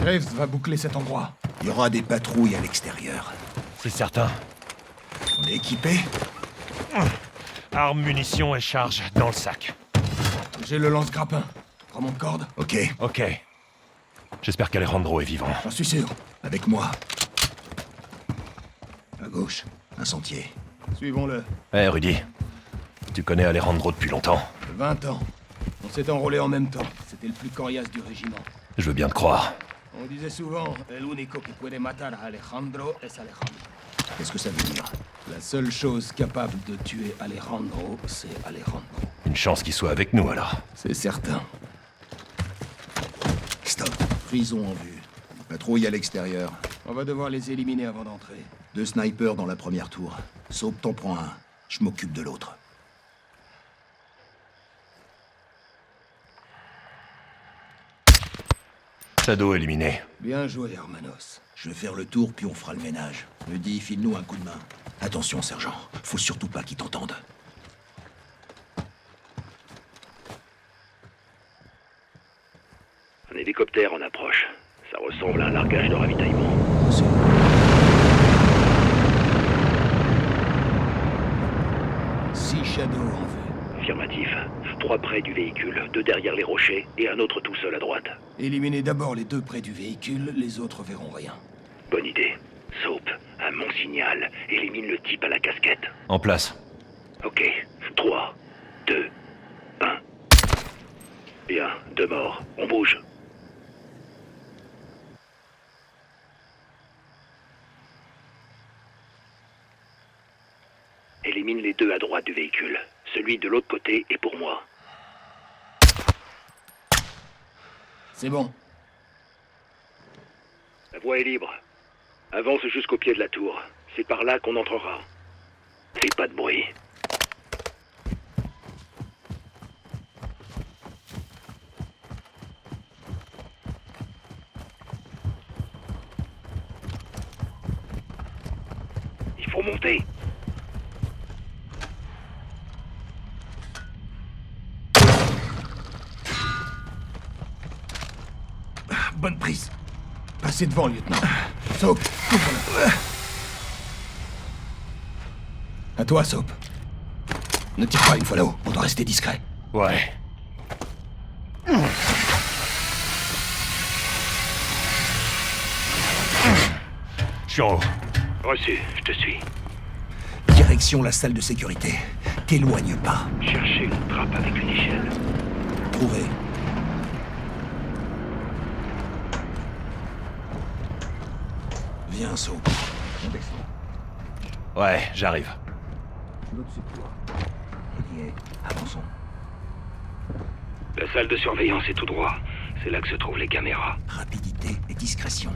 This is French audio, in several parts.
Graves va boucler cet endroit. Il y aura des patrouilles à l'extérieur. C'est certain. On est équipé? Armes, munitions et charges dans le sac. J'ai le lance-grappin. Prends mon corde. Ok, Ok. J'espère qu'Alejandro est vivant. J'en suis sûr. avec moi. À gauche, un sentier. Suivons-le. Hé, Rudy. Tu connais Alejandro depuis longtemps. 20 ans. On s'est enrôlés en même temps. C'était le plus coriace du régiment. Je veux bien te croire. On disait souvent, el único que puede matar a Alejandro es Alejandro. Qu'est-ce que ça veut dire? La seule chose capable de tuer Alejandro, c'est Alejandro. Une chance qu'il soit avec nous, alors. C'est certain. Stop. Prison en vue. Patrouille à l'extérieur. On va devoir les éliminer avant d'entrer. 2 snipers dans la première tour. Sauve, t'en prends un. Je m'occupe de l'autre. Shadow éliminé. Bien joué, Hermanos. Je vais faire le tour, puis on fera le ménage. Me dis, file-nous un coup de main. Attention, sergent. Faut surtout pas qu'ils t'entendent. Un hélicoptère en approche. Ça ressemble à un largage de ravitaillement. Si Shadow en veut. Affirmatif. 3 près du véhicule, 2 derrière les rochers et un autre tout seul à droite. Éliminez d'abord les 2 près du véhicule, les autres verront rien. Bonne idée. Soap, à mon signal, élimine le type à la casquette. En place. Ok. 3, 2, 1. Bien, 2 morts. On bouge. Élimine les 2 à droite du véhicule. Celui de l'autre côté est pour moi. C'est bon. La voie est libre. Avance jusqu'au pied de la tour. C'est par là qu'on entrera. Fais pas de bruit. Il faut monter. Bonne prise. Passez devant, lieutenant. Soap, couvre-le. À toi, Soap. Ne tire pas une fois là-haut, on doit rester discret. Ouais. Je suis en haut. Reçu, je te suis. Direction la salle de sécurité. T'éloigne pas. Cherchez une trappe avec une échelle. Trouvé. Viens, Soap. On descend. Ouais, j'arrive. L'autre, c'est toi. Ok, avançons. La salle de surveillance est tout droit. C'est là que se trouvent les caméras. Rapidité et discrétion.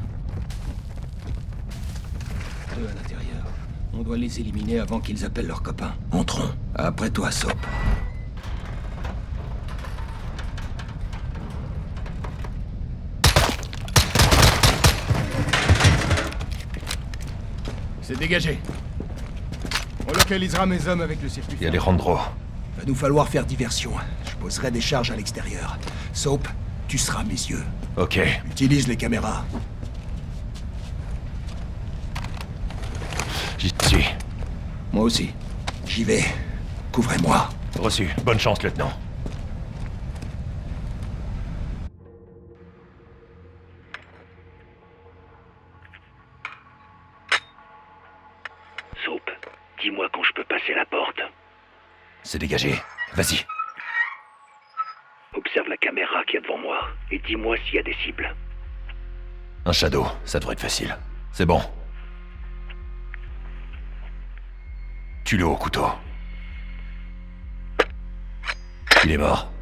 2 à l'intérieur. On doit les éliminer avant qu'ils appellent leurs copains. Entrons. Après toi, Soap. C'est dégagé. On localisera mes hommes avec le circuit. Il y a Alejandro. Va nous falloir faire diversion. Je poserai des charges à l'extérieur. Soap, tu seras mes yeux. Ok. Utilise les caméras. J'y suis. Moi aussi. J'y vais. Couvrez-moi. Reçu. Bonne chance, lieutenant. Soap, dis-moi quand je peux passer la porte. C'est dégagé. Vas-y. Observe la caméra qu'il y a devant moi et dis-moi s'il y a des cibles. Un Shadow, ça devrait être facile. C'est bon. Tue-le au couteau. Il est mort.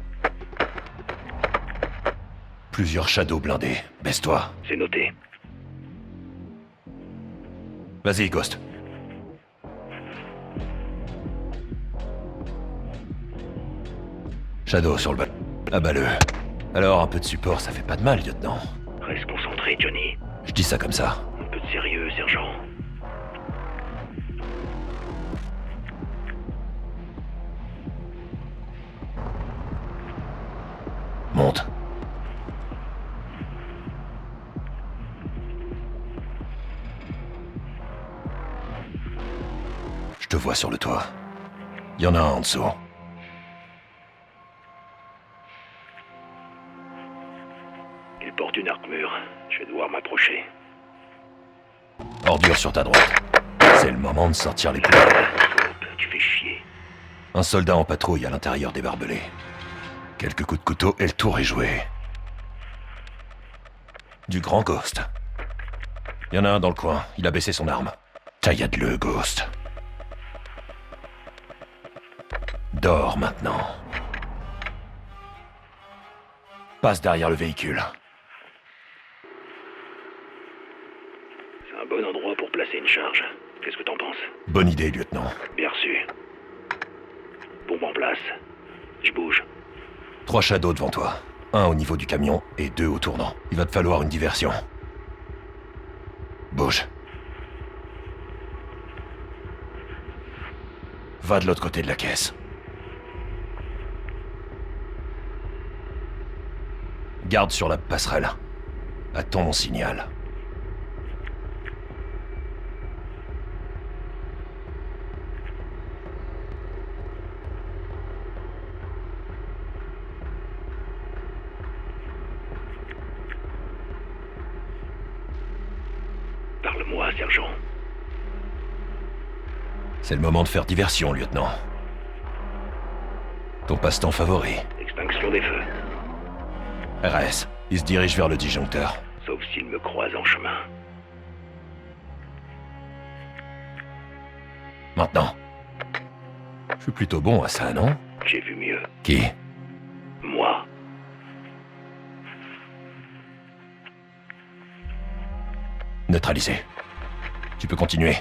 Plusieurs Shadows blindés. Baisse-toi. C'est noté. Vas-y, Ghost. Shadow sur le bas. Abat-le. Alors, un peu de support, ça fait pas de mal, lieutenant. Reste concentré, Johnny. Je dis ça comme ça. Un peu de sérieux, sergent. Monte. Je te vois sur le toit. Il y en a un en dessous. Il porte une armure. Je vais devoir m'approcher. Ordure sur ta droite. C'est le moment de sortir les poubelles. Soap, tu fais chier. Un soldat en patrouille à l'intérieur des barbelés. Quelques coups de couteau et le tour est joué. Du grand Ghost. Il y en a un dans le coin, il a baissé son arme. Taillade-le, Ghost. Dors maintenant. Passe derrière le véhicule. C'est un bon endroit pour placer une charge. Qu'est-ce que t'en penses? Bonne idée, lieutenant. Bien reçu. Bombe en place. Je bouge. 3 shadows devant toi. Un au niveau du camion et 2 au tournant. Il va te falloir une diversion. Bouge. Va de l'autre côté de la caisse. Garde sur la passerelle. Attends mon signal. Parle-moi, sergent. C'est le moment de faire diversion, lieutenant. Ton passe-temps favori. Extinction des feux. RS, il se dirige vers le disjoncteur. Sauf s'il me croise en chemin. Maintenant. Je suis plutôt bon à ça, non? J'ai vu mieux. Qui? Moi. Neutralisé. Tu peux continuer.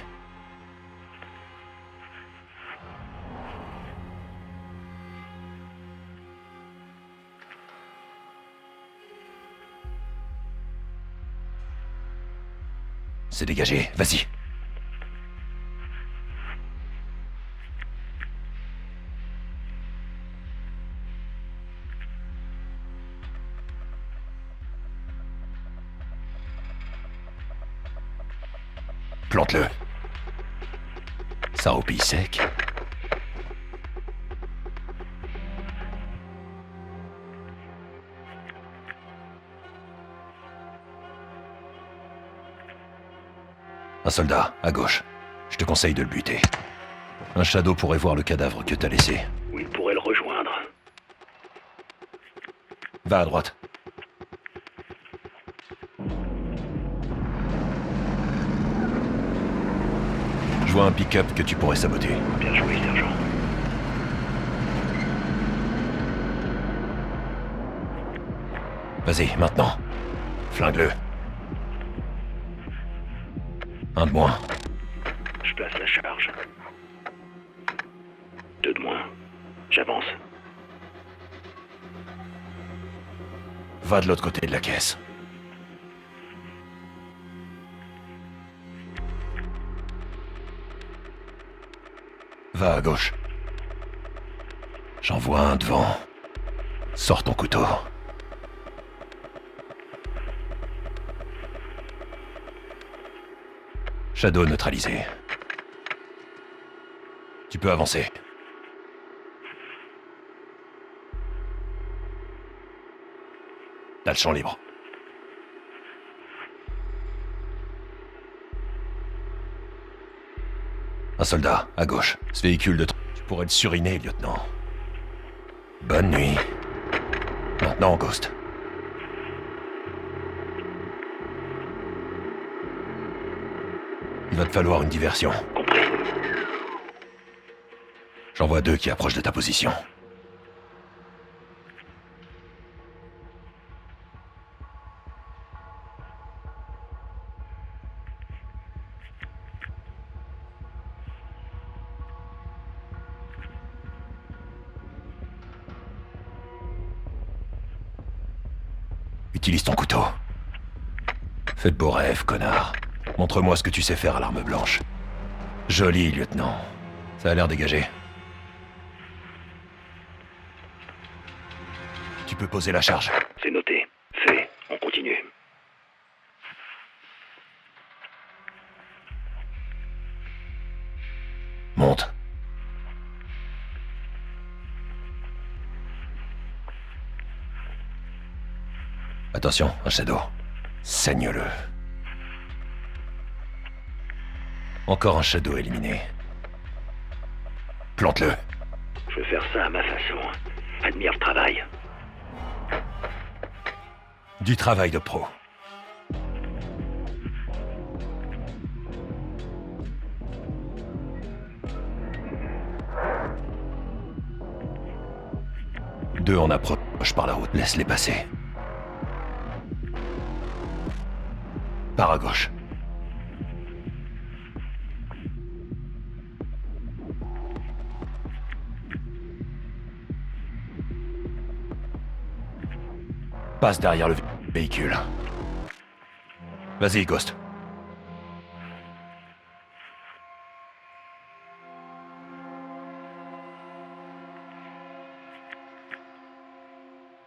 C'est dégagé, vas-y. Plante-le. Ça roupille sec. Un soldat, à gauche. Je te conseille de le buter. Un shadow pourrait voir le cadavre que t'as laissé. Ou il pourrait le rejoindre. Va à droite. Je vois un pick-up que tu pourrais saboter. Bien joué, sergent. Vas-y, maintenant. Flingue-le. Un de moins. Je place la charge. 2 de moins. J'avance. Va de l'autre côté de la caisse. Va à gauche. J'en vois un devant. Sors ton couteau. Shadow neutralisé. Tu peux avancer. T'as le champ libre. Un soldat, à gauche. Ce véhicule de... Tu pourrais le suriner, lieutenant. Bonne nuit. Maintenant, Ghost. Il va te falloir une diversion. Compris. J'en vois 2 qui approchent de ta position. Utilise ton couteau. Fais de beaux rêves, connard. Montre-moi ce que tu sais faire à l'arme blanche. Joli, lieutenant. Ça a l'air dégagé. Tu peux poser la charge. C'est noté. Fait. On continue. Monte. Attention, un shadow. Saigne-le. Encore un shadow éliminé. Plante-le. Je veux faire ça à ma façon. Admire le travail. Du travail de pro. Deux en approche par la route. Laisse-les passer. Par à gauche. Passe derrière le véhicule. Vas-y, Ghost.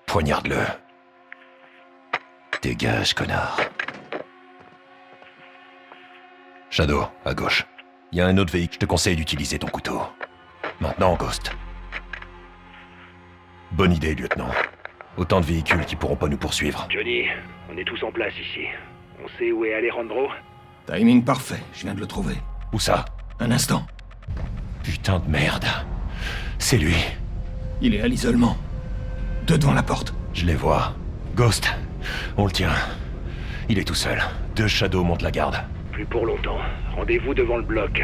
Poignarde-le. Dégage, connard. Shadow, à gauche. Il y a un autre véhicule. Je te conseille d'utiliser ton couteau. Maintenant, Ghost. Bonne idée, lieutenant. Autant de véhicules qui pourront pas nous poursuivre. Johnny, on est tous en place ici. On sait où est Alejandro? Timing parfait, je viens de le trouver. Où ça? Un instant. Putain de merde. C'est lui. Il est à l'isolement. Deux devant la porte. Je les vois. Ghost, on le tient. Il est tout seul. Deux Shadows montent la garde. Plus pour longtemps. Rendez-vous devant le bloc.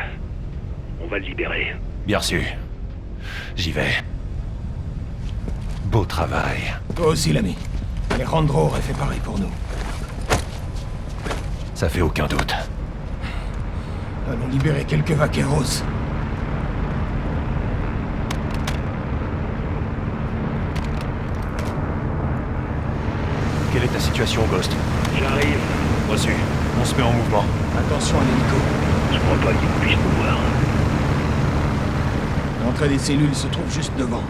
On va le libérer. Bien reçu. J'y vais. Beau travail. Toi aussi, l'ami. Alejandro aurait fait pareil pour nous. Ça fait aucun doute. Allons libérer quelques vaqueros. Quelle est ta situation, Ghost? J'arrive. Reçu. On se met en mouvement. Attention à l'hélico. Je crois pas qu'il puisse nous voir. L'entrée des cellules se trouve juste devant.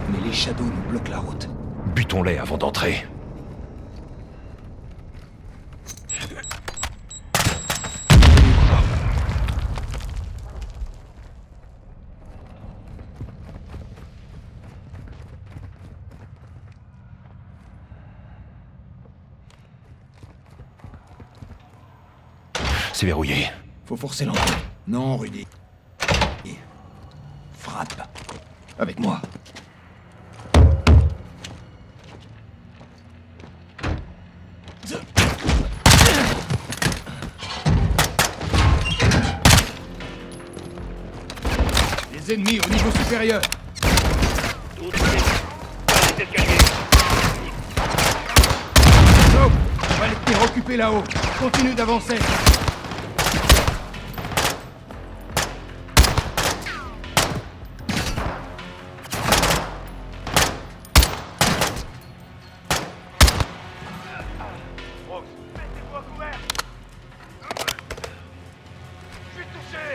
Mais les Shadows nous bloquent la route. Butons-les avant d'entrer. C'est verrouillé. Faut forcer l'entrée. Non, Rudy. Frappe. Avec moi. Les ennemis au niveau supérieur. D'autres pas les escaliers. Soap, on va les tenir occupés là-haut. Continue d'avancer. Mettez-vous à couvert. Je suis touché.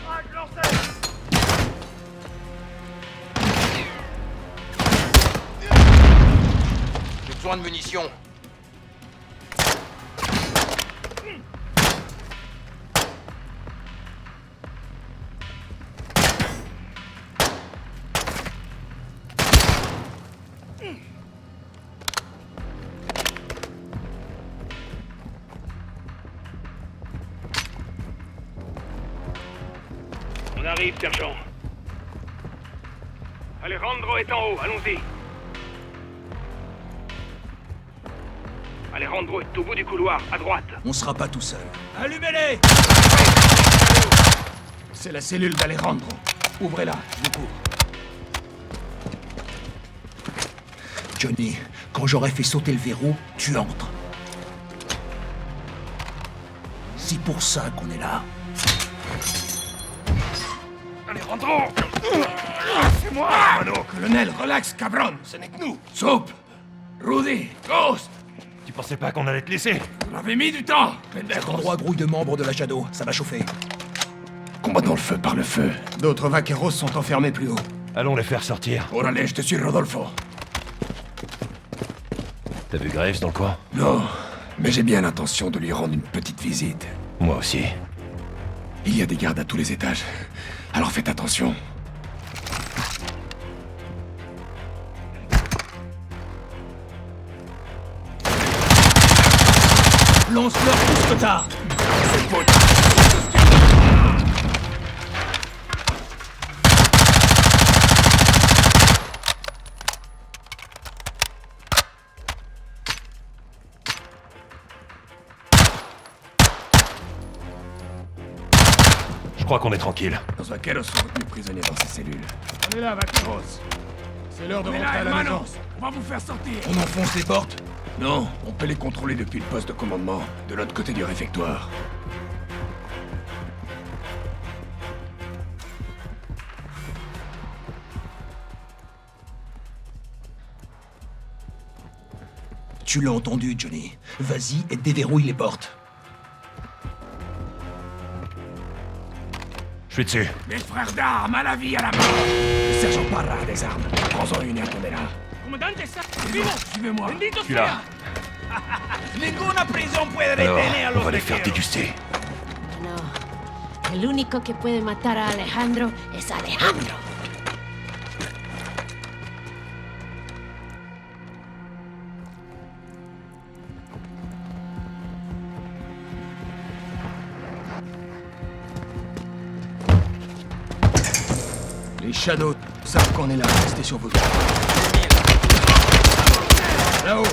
Frag lancé. J'ai besoin de munitions. On arrive, sergent. Alejandro est en haut, allons-y. Alejandro est au bout du couloir, à droite. On sera pas tout seul. Allumez-les! C'est la cellule d'Alejandro. Ouvrez-la, je vous cours. Johnny, quand j'aurai fait sauter le verrou, tu entres. C'est pour ça qu'on est là. Alejandro! C'est moi, Mano! Colonel, relax, cabron! Ce n'est que nous! Soap! Rudy! Ghost! Tu pensais pas qu'on allait te laisser? Vous m'avez mis du temps! Cet endroit grouille de membres de la Shadow, ça va chauffer. Combattons le feu par le feu. D'autres vaqueros sont enfermés plus haut. Allons les faire sortir. Orale, je te suis, Rodolfo. T'as vu Graves dans le coin? Non, mais j'ai bien l'intention de lui rendre une petite visite. Moi aussi. Il y a des gardes à tous les étages. Alors faites attention. Lance-leur tout ce que t'as. Je crois qu'on est tranquille. Los vaqueros sont retenus prisonniers dans ces cellules. On est là, vaqueros. C'est l'heure de rentrer à la maison. On va vous faire sortir. On enfonce les portes? Non, on peut les contrôler depuis le poste de commandement, de l'autre côté du réfectoire. Tu l'as entendu, Johnny. Vas-y et déverrouille les portes. Je suis dessus. Les frères d'armes, à la vie, à la mort. Le sergent Parra a des armes. Prends-en une et attendez-la. Comandante, está Vivo, suivez-moi. Bendito Tu là. Ninguna prisión puede Alors, detener a on los va les faire vaqueros. déguster. No. El único que puede matar a Alejandro es Alejandro. Les Shadows savent qu'on est là. Restez sur vos gardes. Là-haut.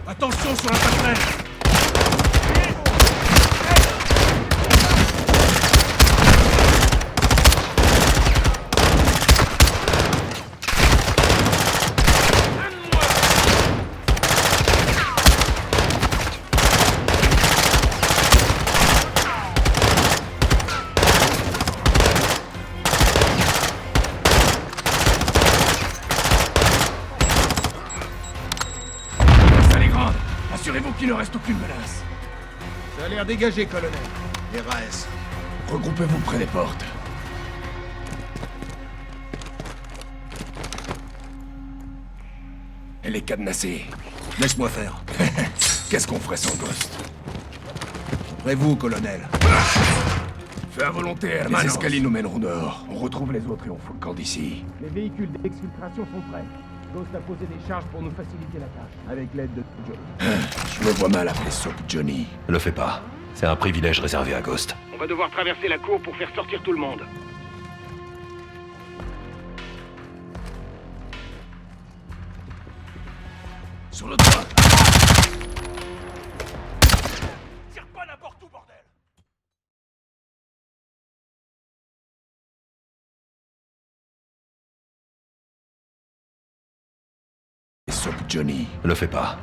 Attention sur la passerelle. Ça les grande. Assurez-vous qu'il ne reste aucune menace. Ça a l'air dégagé, colonel. Les RAS. Regroupez-vous près des portes. Elle est cadenassée. Laisse-moi faire. Qu'est-ce qu'on ferait sans Ghost? Après vous, colonel. Fais à volonté, Hermanos. Les escaliers nous mèneront dehors. On retrouve les autres et on fout le camp d'ici. Les véhicules d'exfiltration sont prêts. Ghost a posé des charges pour nous faciliter la tâche, avec l'aide de Johnny. Je me vois mal appeler Soap Johnny. Le fais pas. C'est un privilège réservé à Ghost. On va devoir traverser la cour pour faire sortir tout le monde. Sur le toit. Tire pas n'importe où, bordel. Soap Johnny. Le fais pas.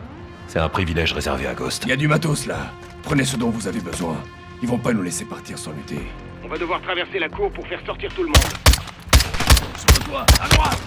C'est un privilège réservé à Ghost. Il y a du matos là. Prenez ce dont vous avez besoin. Ils vont pas nous laisser partir sans lutter. On va devoir traverser la cour pour faire sortir tout le monde. Sur le toit, à droite.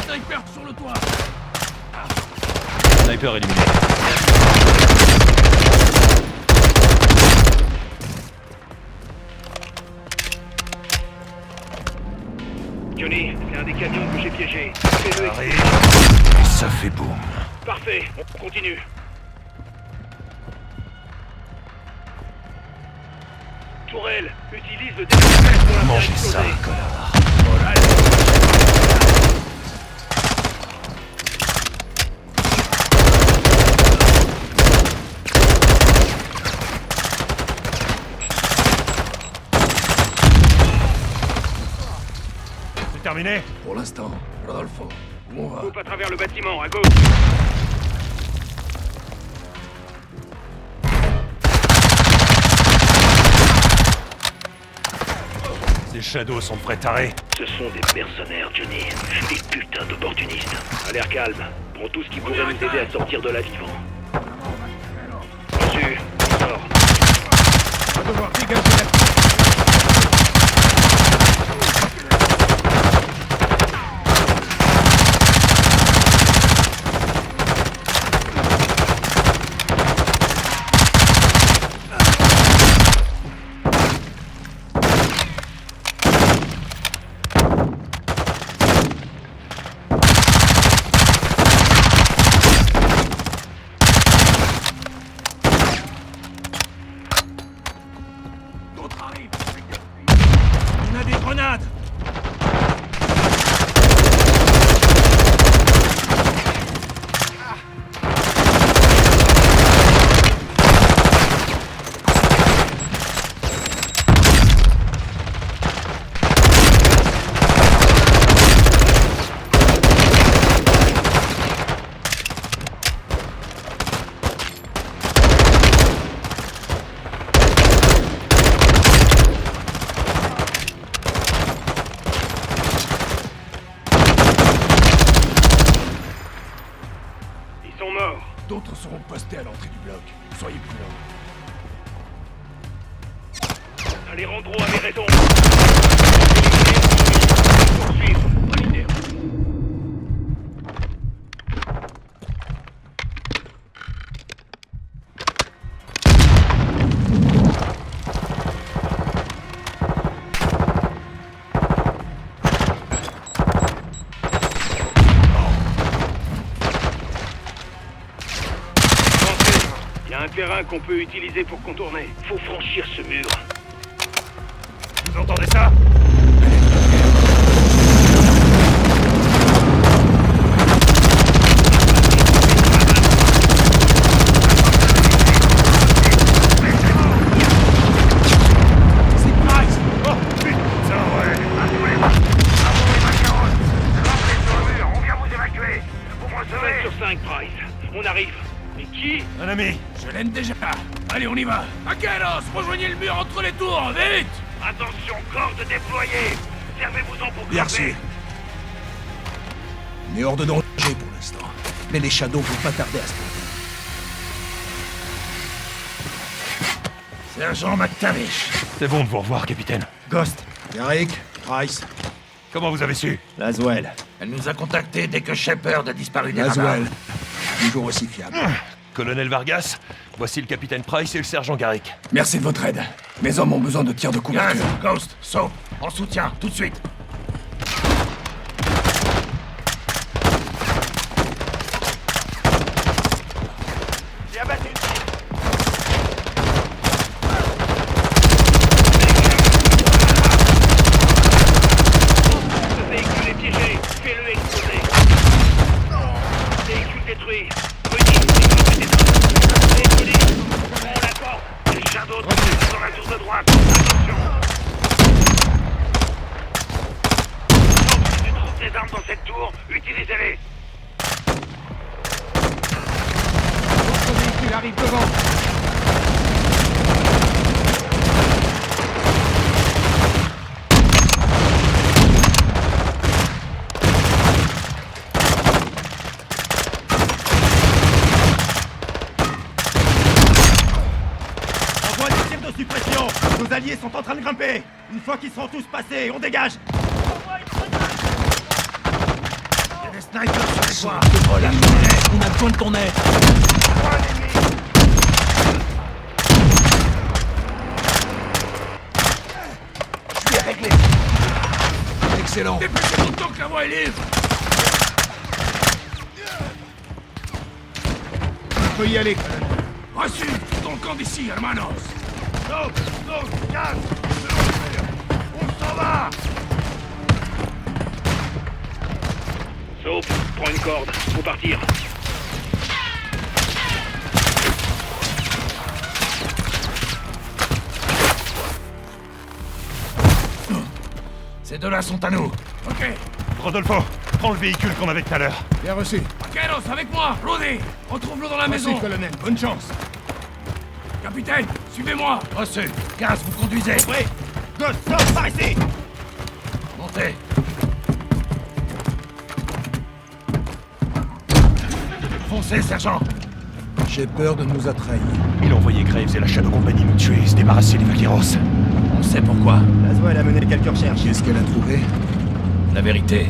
Sniper sur le toit. Sniper éliminé. Johnny, c'est un des camions que j'ai piégé. Fais-le exploser. Et ça fait boum. Parfait, on continue. Tourelle, utilise le désarmement pour la faire Mangez ça, exploser. connard. terminé? Pour l'instant, Rodolfo, où on va? Coupe à travers le bâtiment, à gauche. Ces Shadows sont prêts tarés. Ce sont des mercenaires, Johnny. Des putains d'opportunistes. A l'air calme. Prends tout ce qui pourrait nous aider à sortir de là vivant. Reçu. Sors. On va devoir dégager la... D'autres arrivent. On a des grenades. Ils sont morts. D'autres seront postés à l'entrée du bloc. Soyez prudents. Alejandro avait raison. Poursuivre. Validé. Il y a un terrain qu'on peut utiliser pour contourner. Faut franchir ce mur. Vous entendez ça? C'est Price. Oh putain, ouais! Seul sur 5, Price. On arrive. Mais qui? Un ami! Je l'aime déjà. Allez, on y va. Vaqueros, rejoignez le mur entre les tours, vite. Attention, corde déployée. Servez-vous-en pour Bien crever. reçu. On est hors de danger pour l'instant. Mais les Shadows vont pas tarder à se pointer. Sergent McTavish. C'est bon de vous revoir, capitaine. Ghost. Garrick, Price, Comment vous avez su? Laswell. Elle nous a contactés dès que Shepard a disparu des radars. Laswell. Toujours aussi fiable. Colonel Vargas, voici le capitaine Price et le sergent Garrick. Merci de votre aide. Mes hommes ont besoin de tirs de couverture. Ghost, Soap, en soutien, tout de suite. J'ai abattu une cible. Ce véhicule est piégé. Fais-le exploser. Véhicule détruit. Véhicule. Bon, d'accord. Les Shadows sont dans la tour de droite. Attention. Donc, si tu trouves des armes dans cette tour, utilisez-les. Votre véhicule arrive devant. Envoie des tirs de suppression. Nos alliés sont en train de grimper. Une fois qu'ils seront tous passés, on dégage. Il y a des snipers sur les toits. On a besoin de ton aide. Je suis réglé. Excellent. Dépêchez-vous tant que la voie est libre. On peut y aller. Reçu. Dans le camp d'ici, hermanos. Stop, calme. On s'en va. Soap, prends une corde. Faut partir. Ces deux-là sont à nous. Ok. Rodolfo, prends le véhicule qu'on avait tout à l'heure. Bien reçu. Vaqueros, avec moi. Rudy, retrouve-le dans la maison. Reçu, colonel. Bonne chance. Capitaine, suivez-moi. Reçu. 15, vous conduisez. Oui. Ghost, sors par ici. Montez. Foncez, sergent. J'ai peur de nous a trahis. Il a envoyé Graves et la Shadow Company nous tuer et se débarrasser des Vaqueros. On sait pourquoi. Laswell a mené quelques recherches. Qu'est-ce qu'elle a trouvé? La vérité,